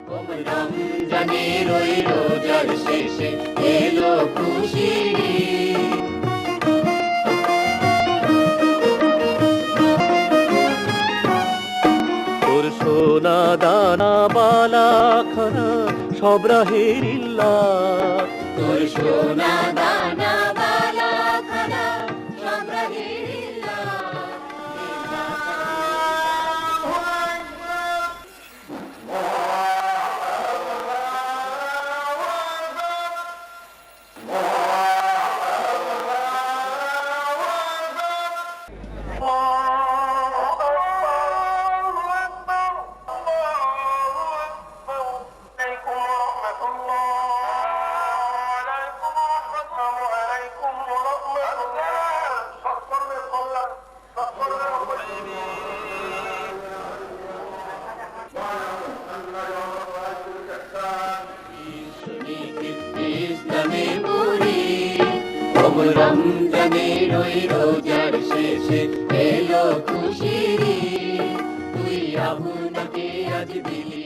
রমজানের ওই রোজার শেষে এলো খুশির ঈদ। তোর সোনা দানা বালা খানা সব রাহেরিল্লাহ, তোর সোনা দানা বালা খানা সব রাহেরিল্লাহ। ইসলামের মুরিদ, রমজানের ওই রোজার শেষে এলো খুশির ঈদ। তুই আপনাকে আজ দিলি